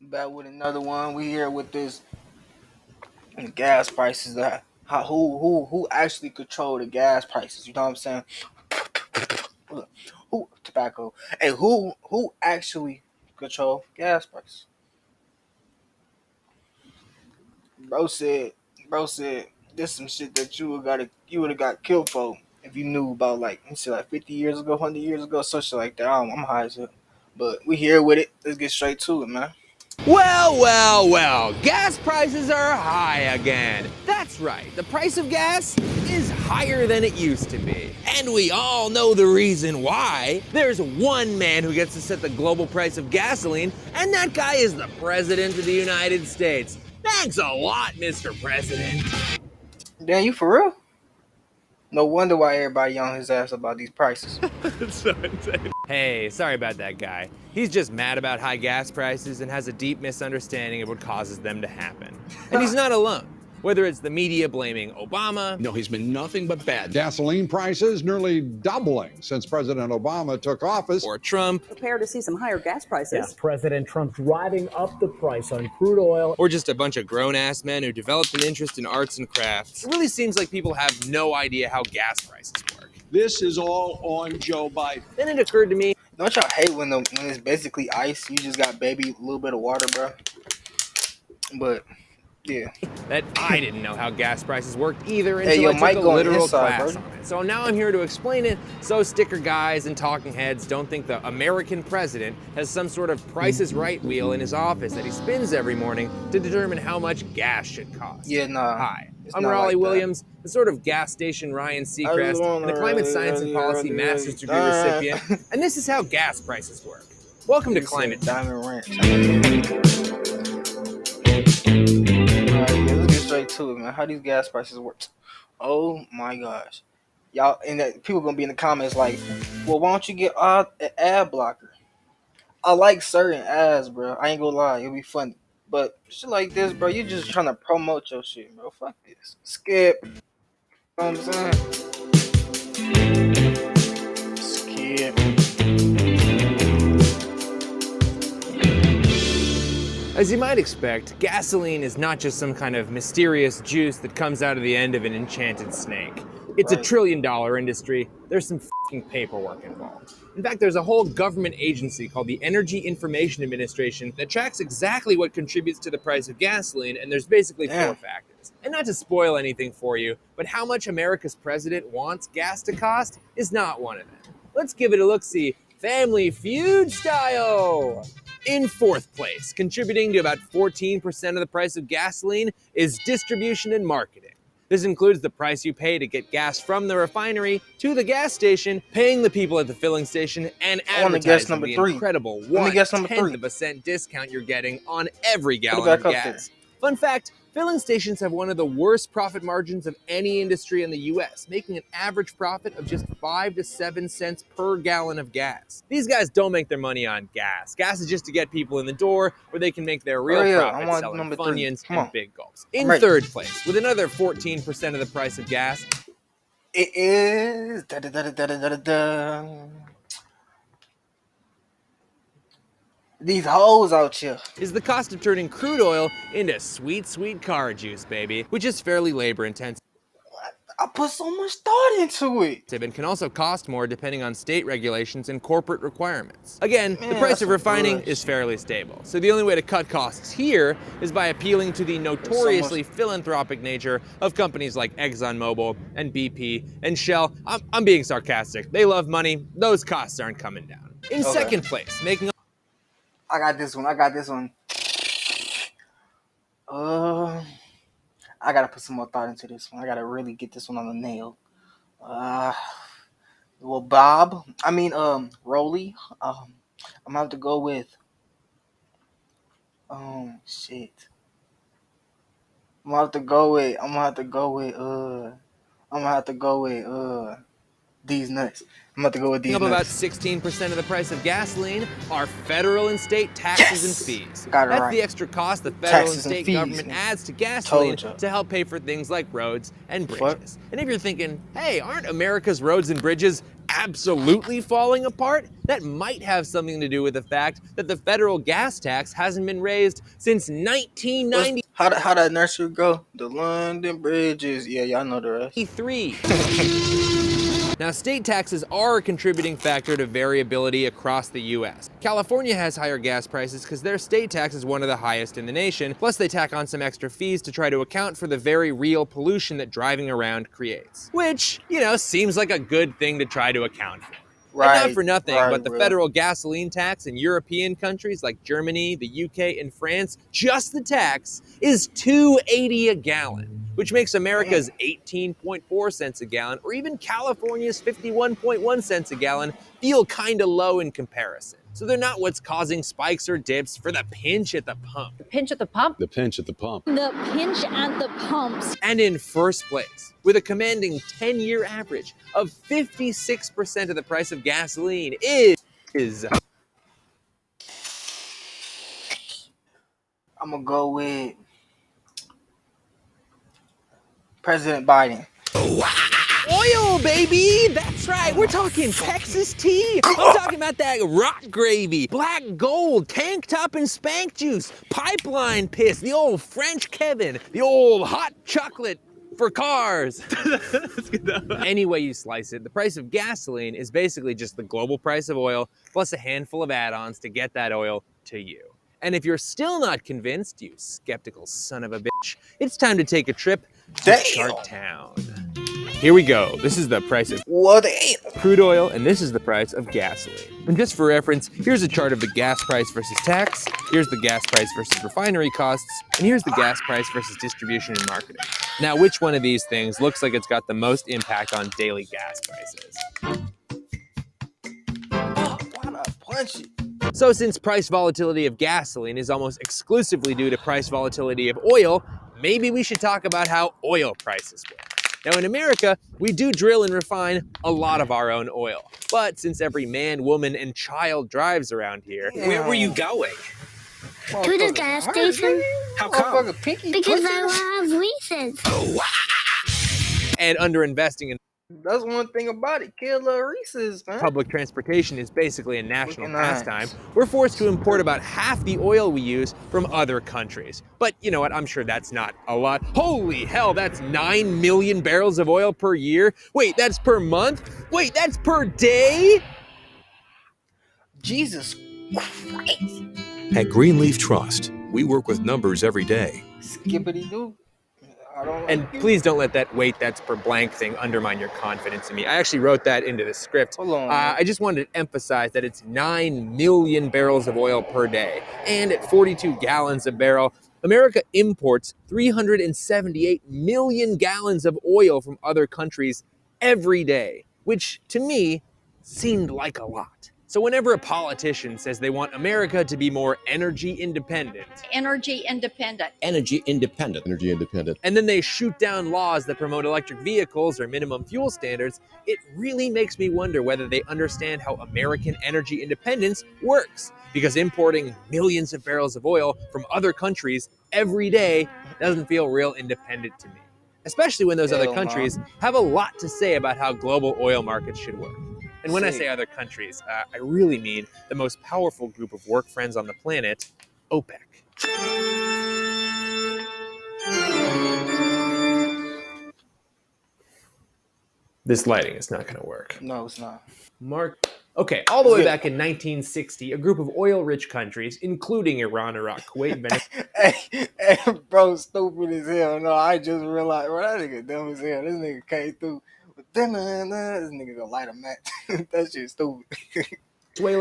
Back with another one. We here with this gas prices. That how who actually control the gas prices? You know what I'm saying? Who tobacco? Hey, who actually control gas prices? Bro said, bro said this some shit that you would have got killed for if you knew about like he said like 50 years ago, 100 years ago, some shit like that. I'm high as hell. But we here with it. Let's get straight to it, man. Well, well, well, gas prices are high again. That's right, the price of gas is higher than it used to be. And we all know the reason why. There's one man who gets to set the global price of gasoline, and that guy is the President of the United States. Thanks a lot, Mr. President. Damn, you for real? No wonder why everybody on his ass about these prices. That's so insane. Hey, sorry about that guy. He's just mad about high gas prices and has a deep misunderstanding of what causes them to happen. And he's not alone. Whether it's the media blaming Obama. No, he's been nothing but bad. Gasoline prices nearly doubling since President Obama took office. Or Trump. Prepare to see some higher gas prices. Yeah, President Trump driving up the price on crude oil. Or just a bunch of grown-ass men who developed an interest in arts and crafts. It really seems like people have no idea how gas prices work. This is all on Joe Biden. Then it occurred to me, Don't y'all hate when it's basically ice? You just got a little bit of water, bro. But yeah, that I didn't know how gas prices worked either until Hey, yo, I Mike took a going literal inside, class bro. on it. So now I'm here to explain it so sticker guys and talking heads don't think the American president has some sort of Price is Right wheel in his office that he spins every morning to determine how much gas should cost. yeah, nah. Hi, It's I'm not Raleigh like that. Williams, the sort of gas station Ryan Seacrest, and the Climate Science and Policy Master's Degree recipient, and this is how gas prices work. Welcome to Climate Time. Diamond Ranch. Alright, yeah, let's get straight to it, man. How these gas prices work? Oh my gosh, y'all, and people gonna be in the comments like, well, why don't you get an ad blocker? I like certain ads, bro. I ain't gonna lie, it'll be funny. But shit like this, bro, you just trying to promote your shit, bro. Fuck this. Skip. You know what I'm saying? Skip. As you might expect, gasoline is not just some kind of mysterious juice that comes out of the end of an enchanted snake. It's a Right. trillion-dollar industry. There's some fucking paperwork involved. In fact, there's a whole government agency called the Energy Information Administration that tracks exactly what contributes to the price of gasoline, and there's basically Damn. 4 factors. And not to spoil anything for you, but how much America's president wants gas to cost is not one of them. Let's give it a look-see, Family Feud style! In 4th place, contributing to about 14% of the price of gasoline, is distribution and marketing. This includes the price you pay to get gas from the refinery to the gas station, paying the people at the filling station, and I wanna guess advertising number the 3. incredible Let me guess number 3. 1/10% discount you're getting on every Put it gallon of back up gas. Fun fact, filling stations have one of the worst profit margins of any industry in the US, making an average profit of just 5 to 7 cents per gallon of gas. These guys don't make their money on gas. Gas is just to get people in the door where they can make their real Hurry up, I profit want selling number 3. Funyuns Come and on. big gulps. In ready. 3rd place, with another 14% of the price of gas, It is these hoes out here. is the cost of turning crude oil into sweet, sweet car juice, baby, which is fairly labor-intensive. I put so much thought into it. And can also cost more depending on state regulations and corporate requirements. Again, the Man, price that's of some refining bullshit. is fairly stable. So the only way to cut costs here is by appealing to the notoriously philanthropic nature of companies like ExxonMobil and BP and Shell. I'm being sarcastic. They love money. Those costs aren't coming down. In Okay. 2nd place, making I got this one. I gotta put some more thought into this one. I gotta really get this one on the nail. Well, Rolly. I'm gonna have to go with. Shit. I'm gonna have to go with. These nuts. I'm about to go with these up about nuts. 16% of the price of gasoline are federal and state taxes and fees. Got it That's right. the extra cost the federal Taxes and and state fees, government man. adds to gasoline Told ya. to help pay for things like roads and Fuck. bridges. And if you're thinking, hey, aren't America's roads and bridges absolutely falling apart? That might have something to do with the fact that the federal gas tax hasn't been raised since 1993. How that nursery go? The London Bridges. Yeah, y'all know the rest. Now, state taxes are a contributing factor to variability across the US. California has higher gas prices because their state tax is one of the highest in the nation, plus they tack on some extra fees to try to account for the very real pollution that driving around creates. Which, seems like a good thing to try to account for. Right. And not for nothing, but the bro. federal gasoline tax in European countries like Germany, the UK, and France, just the tax is $2.80 a gallon, which makes America's 18.4 cents a gallon, or even California's 51.1 cents a gallon, feel kinda low in comparison. So they're not what's causing spikes or dips for the pinch at the pump. The pinch at the pump? The pinch at the pump. The pinch at the pumps. And in first place, with a commanding 10-year average of 56% of the price of gasoline is... I'm gonna go with President Biden. Oil, baby! That's right, we're talking Texas tea. I'm talking about that rock gravy, black gold, tank top and spank juice, pipeline piss, the old French Kevin, the old hot chocolate for cars. Any way you slice it, the price of gasoline is basically just the global price of oil plus a handful of add-ons to get that oil to you. And if you're still not convinced, you skeptical son of a bitch, it's time to take a trip to Sharktown. Here we go. This is the price of crude oil, and this is the price of gasoline. And just for reference, here's a chart of the gas price versus tax, here's the gas price versus refinery costs, and here's the gas price versus distribution and marketing. Now, which one of these things looks like it's got the most impact on daily gas prices? Why not punch it? So since price volatility of gasoline is almost exclusively due to price volatility of oil, maybe we should talk about how oil prices work. Now in America, we do drill and refine a lot of our own oil. But since every man, woman, and child drives around here, Where were you going? To the gas station. How come? Because I love Reese's. and underinvesting in That's one thing about it. Killer Reese's, man. public transportation is basically a national Looking nice. pastime, we're forced to import about half the oil we use from other countries. But you know what, I'm sure that's not a lot. Holy hell, that's 9 million barrels of oil per year? Wait, that's per month? Wait, that's per day? Jesus Christ. At Greenleaf Trust, we work with numbers every day. Skippity doo. I don't And like it. please don't let that wait, that's per blank thing undermine your confidence in me. I actually wrote that into the script. Hold on, man. I just wanted to emphasize that it's 9 million barrels of oil per day. And at 42 gallons a barrel, America imports 378 million gallons of oil from other countries every day, which to me seemed like a lot. So whenever a politician says they want America to be more energy independent, Energy independent. Energy independent. Energy independent. and then they shoot down laws that promote electric vehicles or minimum fuel standards, it really makes me wonder whether they understand how American energy independence works. Because importing millions of barrels of oil from other countries every day doesn't feel real independent to me. Especially when those other Hell no. countries have a lot to say about how global oil markets should work. And when I Sick. say other countries, I really mean the most powerful group of work friends on the planet, OPEC. This lighting is not going to work. No, it's not. Okay, all the way back in 1960, a group of oil-rich countries, including Iran, Iraq, Kuwait, Venezuela, Hey, bro, stupid as hell. No, I just realized, bro, that nigga dumb as hell. This nigga came through. This nigga gonna light a match. That shit stupid.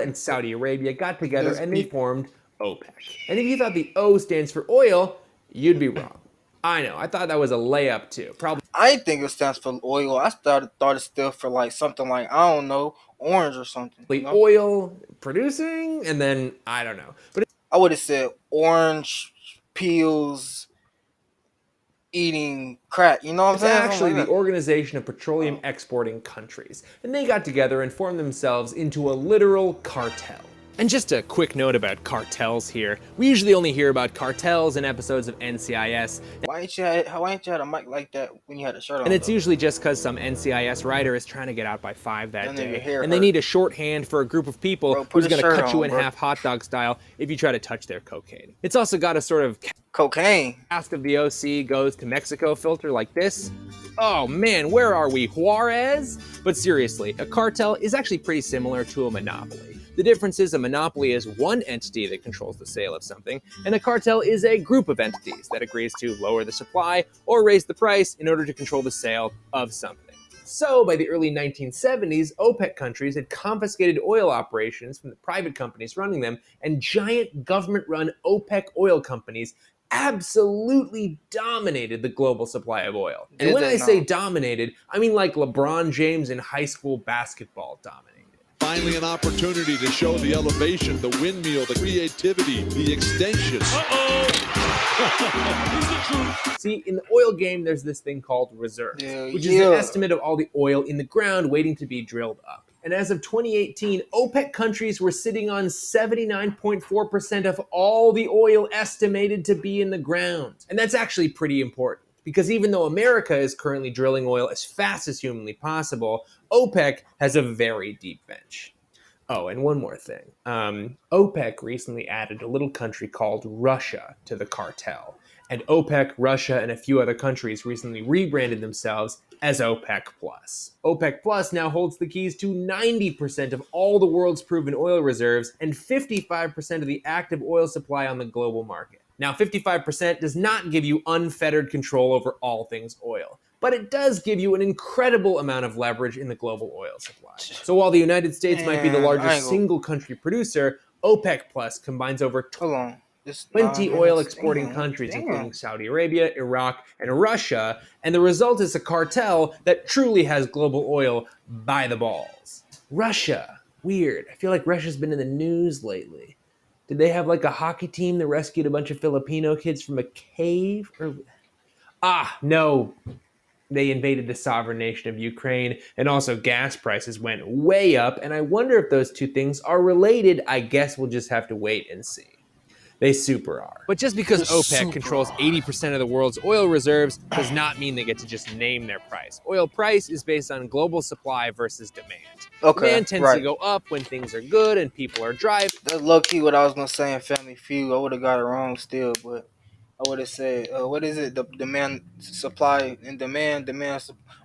and Saudi Arabia got together Just and they be- formed OPEC. And if you thought the O stands for oil, you'd be wrong. I know, I thought that was a layup too. Probably I didn't think it stands for oil. I thought it stood for like something like, I don't know, orange or something. you know? oil producing, and then I don't know. But I would have said orange peels eating crack. You know what I'm it's saying? actually Something the like that. Organization of Petroleum Exporting Countries. And they got together and formed themselves into a literal cartel. And just a quick note about cartels here. We usually only hear about cartels in episodes of NCIS. Why ain't you had a mic like that when you had a shirt on? And it's though? usually just because some NCIS writer is trying to get out by 5 that And then day. your hair And they hurt. need a shorthand for a group of people Bro, put who's a going to shirt cut you on, in bro. half hot dog style if you try to touch their cocaine. It's also got a sort of Cocaine. cast of the OC goes to Mexico filter like this. Oh man, where are we, Juarez? But seriously, a cartel is actually pretty similar to a monopoly. The difference is a monopoly is one entity that controls the sale of something, and a cartel is a group of entities that agrees to lower the supply or raise the price in order to control the sale of something. So, by the early 1970s, OPEC countries had confiscated oil operations from the private companies running them, and giant government-run OPEC oil companies absolutely dominated the global supply of oil. And Did when they I say not? dominated, I mean like LeBron James in high school basketball dominated. Finally, an opportunity to show the elevation, the windmill, the creativity, the extension. See, in the oil game, there's this thing called reserves, Yeah, which is yeah. an estimate of all the oil in the ground waiting to be drilled up. And as of 2018, OPEC countries were sitting on 79.4% of all the oil estimated to be in the ground. And that's actually pretty important, because even though America is currently drilling oil as fast as humanly possible, OPEC has a very deep bench. Oh, and one more thing. OPEC recently added a little country called Russia to the cartel. And OPEC, Russia, and a few other countries recently rebranded themselves as OPEC+. OPEC Plus now holds the keys to 90% of all the world's proven oil reserves and 55% of the active oil supply on the global market. Now, 55% does not give you unfettered control over all things oil, but it does give you an incredible amount of leverage in the global oil supply. So while the United States might be the Man, I largest ain't gonna- single country producer, OPEC Plus combines over Hold on. It's 20 9 oil minutes. exporting Damn, countries, damn. including Saudi Arabia, Iraq, and Russia, and the result is a cartel that truly has global oil by the balls. Russia. Weird. I feel like Russia's been in the news lately. Did they have like a hockey team that rescued a bunch of Filipino kids from a cave? No. They invaded the sovereign nation of Ukraine, and also gas prices went way up, and I wonder if those two things are related. I guess we'll just have to wait and see. They super are. But just because They're OPEC super controls are. 80% of the world's oil reserves does not mean they get to just name their price. Oil price is based on global supply versus demand. Okay, Demand tends right. to go up when things are good and people are driving. That's low key what I was gonna say in Family Feud. I would have got it wrong still, but I would have said, what is it? The demand, supply, and demand.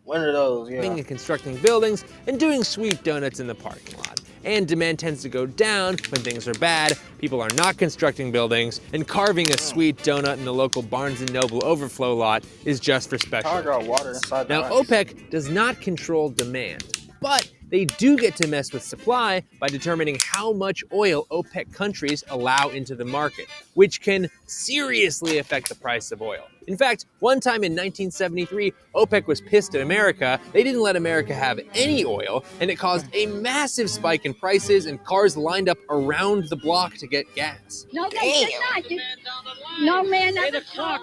One of those, yeah. And constructing buildings and doing sweet donuts in the parking lot. And demand tends to go down when things are bad, people are not constructing buildings, and carving a sweet donut in the local Barnes & Noble overflow lot is just for special I got occasions. water inside the Now, ice. OPEC does not control demand, but they do get to mess with supply by determining how much oil OPEC countries allow into the market, which can seriously affect the price of oil. In fact, one time in 1973, OPEC was pissed at America. They didn't let America have any oil, and it caused a massive spike in prices, and cars lined up around the block to get gas. No, they did not. No man ever saw.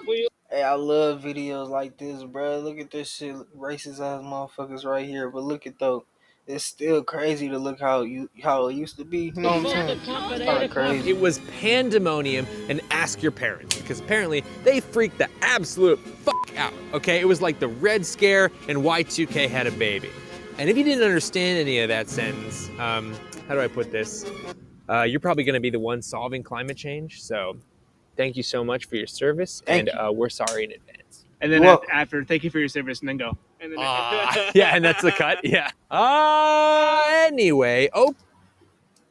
Hey, I love videos like this, bro. Look at this shit, racist ass motherfuckers right here. But look at though, it's still crazy to look how it used to be. You know what I'm saying? It's kind of crazy. It was pandemonium, and ask your parents, because apparently they freaked the absolute fuck out, okay? It was like the Red Scare and Y2K had a baby. And if you didn't understand any of that sentence, how do I put this? You're probably gonna be the one solving climate change, so thank you so much for your service, Thank and we're sorry in advance. And then Well- after, thank you for your service, and then go. And then Yeah, and that's the cut, yeah. Anyway,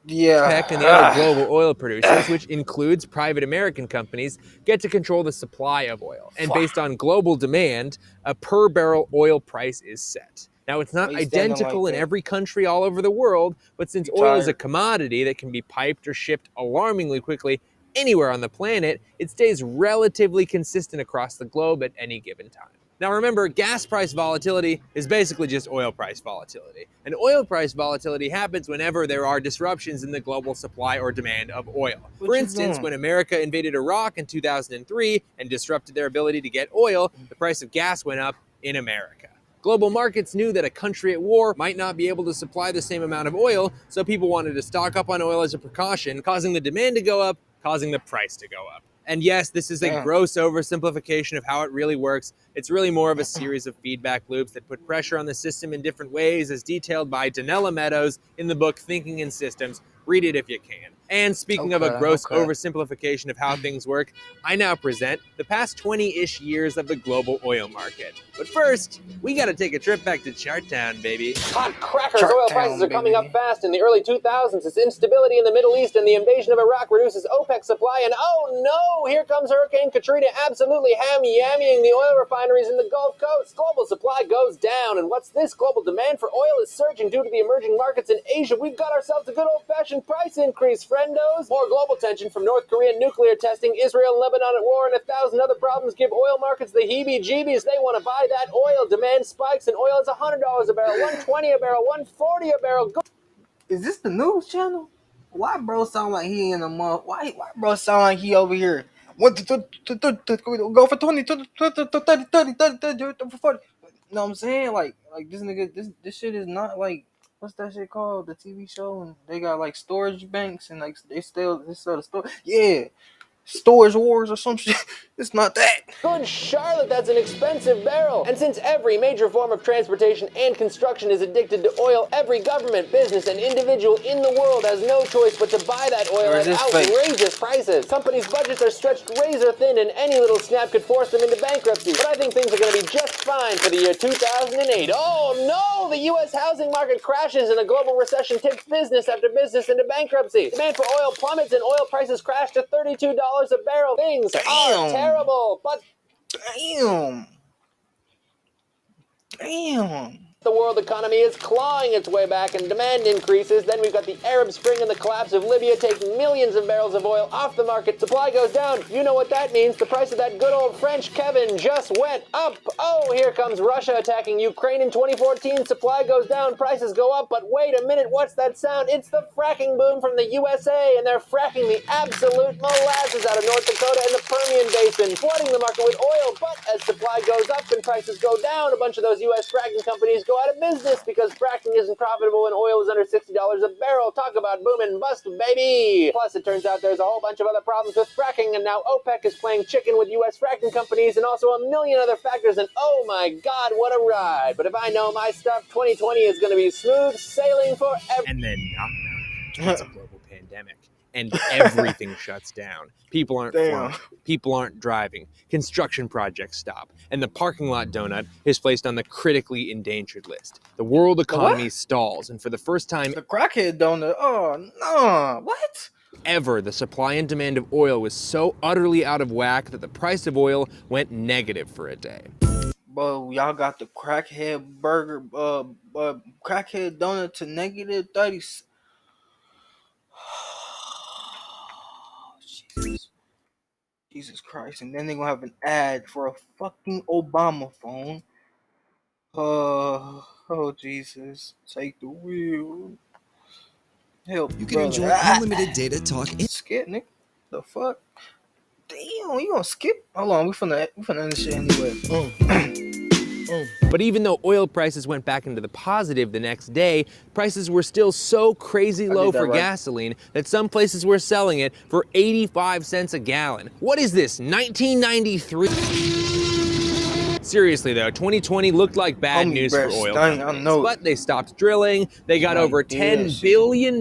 Yeah. OPEC and the other global oil producers, which includes private American companies, get to control the supply of oil. And based on global demand, a per barrel oil price is set. Now, it's not Why you standing identical like in that? every country all over the world, but since You oil is a tired? commodity that can be piped or shipped alarmingly quickly anywhere on the planet, it stays relatively consistent across the globe at any given time. Now remember, gas price volatility is basically just oil price volatility. And oil price volatility happens whenever there are disruptions in the global supply or demand of oil. What For you instance, doing? when America invaded Iraq in 2003 and disrupted their ability to get oil, the price of gas went up in America. Global markets knew that a country at war might not be able to supply the same amount of oil, so people wanted to stock up on oil as a precaution, causing the demand to go up, causing the price to go up. And yes, this is a Damn. gross oversimplification of how it really works. It's really more of a series of feedback loops that put pressure on the system in different ways, as detailed by Donella Meadows in the book Thinking in Systems. Read it if you can. And speaking of a gross oversimplification of how things work, I now present the past 20-ish years of the global oil market. But first, we gotta take a trip back to Chartown, baby. Hot crackers! Oil prices are coming up fast in the early 2000s as instability in the Middle East and the invasion of Iraq reduces OPEC supply, and oh no, here comes Hurricane Katrina absolutely ham-yammying the oil refineries in the Gulf Coast. Global supply goes down, and what's this? Global demand for oil is surging due to the emerging markets in Asia. We've got ourselves a good old-fashioned price increase, friendos. More global tension from North Korean nuclear testing, Israel and Lebanon at war, and 1,000 other problems give oil markets the heebie-jeebies. They want to buy that oil. Demand spikes, and oil is $100 a barrel, $120 a barrel, $140 a barrel. Is this the news channel? Why bro sound like he in a month? Why bro sound like he over here? Go for 20, 30, 40. You know what I'm saying? Like this nigga, this shit is not like, what's that shit called? The TV show, and they got like storage banks and like they sell the store. Yeah. Storage wars or some shit. It's not that. Good Charlotte, that's an expensive barrel. And since every major form of transportation and construction is addicted to oil, every government, business, and individual in the world has no choice but to buy that oil at outrageous prices. Companies' budgets are stretched razor thin, and any little snap could force them into bankruptcy. But I think things are going to be just fine for the year 2008. Oh no! The U.S. housing market crashes and a global recession tips business after business into bankruptcy. Demand for oil plummets and oil prices crash to $32 a barrel. Things are terrible, but Damn. the world economy is clawing its way back and demand increases. Then we've got the Arab Spring and the collapse of Libya taking millions of barrels of oil off the market. Supply goes down. You know what that means. The price of that good old French Kevin just went up. Oh, here comes Russia attacking Ukraine in 2014. Supply goes down, prices go up. But wait a minute, what's that sound? It's the fracking boom from the USA, and they're fracking the absolute molasses out of North Dakota and the Permian Basin, flooding the market with oil. But as supply goes up and prices go down, a bunch of those U.S. fracking companies go out of business because fracking isn't profitable and oil is under $60 a barrel. Talk about boom and bust, baby. Plus, it turns out there's a whole bunch of other problems with fracking, and now OPEC is playing chicken with U.S. fracking companies and also a million other factors, and oh my God, what a ride. But if I know my stuff, 2020 is going to be smooth sailing forever. And then it's a global pandemic, and everything shuts down. People aren't flying. People aren't driving. Construction projects stop. And the parking lot donut is placed on the critically endangered list. The world economy stalls, and for the first time... The crackhead donut? Oh, no. What? Ever, the supply and demand of oil was so utterly out of whack that the price of oil went negative for a day. Bro, y'all got the crackhead burger, crackhead donut to negative 30. Jesus Christ. And then they're gonna have an ad for a fucking Obama phone. Oh Jesus. Take the wheel. Help. You can enjoy unlimited data talk. Skip, Nick. The fuck? Damn, you gonna skip? Hold on, we finna end this shit anyway. But even though oil prices went back into the positive the next day, prices were still so crazy low for gasoline that some places were selling it for 85 cents a gallon. What is this, 1993? Seriously though, 2020 looked like bad news for oil companies, but they stopped drilling, they got over $10 billion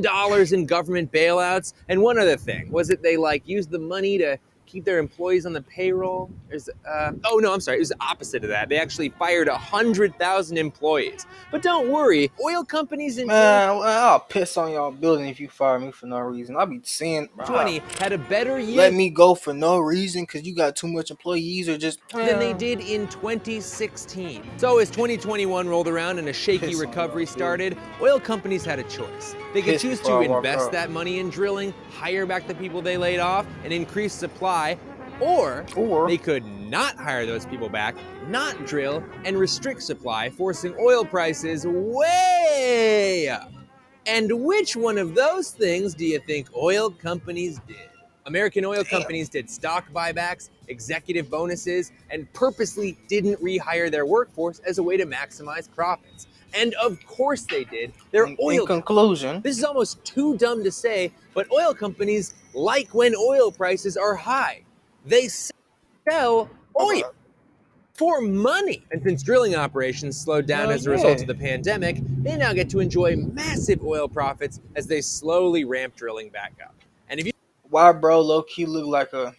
in government bailouts, and one other thing, was it they used the money to keep their employees on the payroll? It was the opposite of that. They actually fired 100,000 employees. But don't worry, oil companies in I'll piss on y'all building if you fire me for no reason. I'll be saying 20 had a better year. Let me go for no reason because you got too much employees or just than they did in 2016. So as 2021 rolled around and a shaky recovery started, oil companies had a choice. They could choose to invest that money in drilling, hire back the people they laid off, and increase supply, or they could not hire those people back, not drill, and restrict supply, forcing oil prices way up. And which one of those things do you think oil companies did? American oil companies did stock buybacks, executive bonuses, and purposely didn't rehire their workforce as a way to maximize profits. And of course they did. They're oil. In conclusion, this is almost too dumb to say, but oil companies like when oil prices are high. They sell oil for money. And since drilling operations slowed down as a result of the pandemic, they now get to enjoy massive oil profits as they slowly ramp drilling back up. And if you why bro low-key look like a...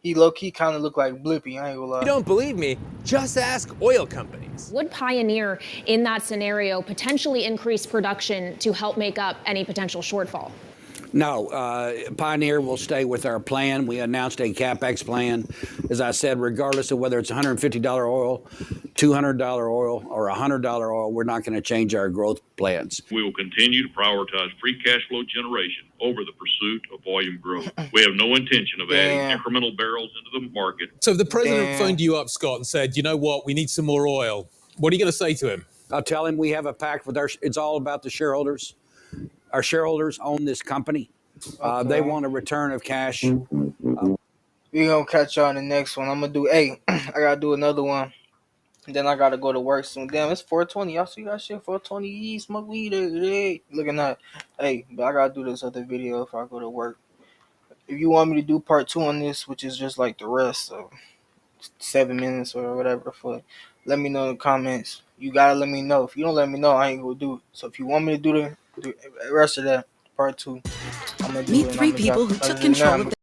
He low-key kind of look like Blippi, I ain't gonna lie. you don't believe me, just ask oil companies. Would Pioneer, in that scenario, potentially increase production to help make up any potential shortfall? No, Pioneer will stay with our plan. We announced a CapEx plan. As I said, regardless of whether it's $150 oil, $200 oil, or $100 oil, we're not going to change our growth plans. We will continue to prioritize free cash flow generation over the pursuit of volume growth. We have no intention of adding incremental barrels into the market. So if the president phoned you up, Scott, and said, you know what, we need some more oil, what are you going to say to him? I'll tell him we have a pact with it's all about the shareholders. Our shareholders own this company. They want a return of cash. We're going to catch y'all in the next one. I'm going to do, I got to do another one. And then I got to go to work soon. Damn, it's 420. Y'all see that shit? 420, smoke weed. Looking at, but I got to do this other video if I go to work. If you want me to do part 2 on this, which is just like the rest, so 7 minutes or whatever the fuck, let me know in the comments. You got to let me know. If you don't let me know, I ain't going to do it. So if you want me to do the rest of that, part 2, I'm going to do it. Meet 3 people who took control of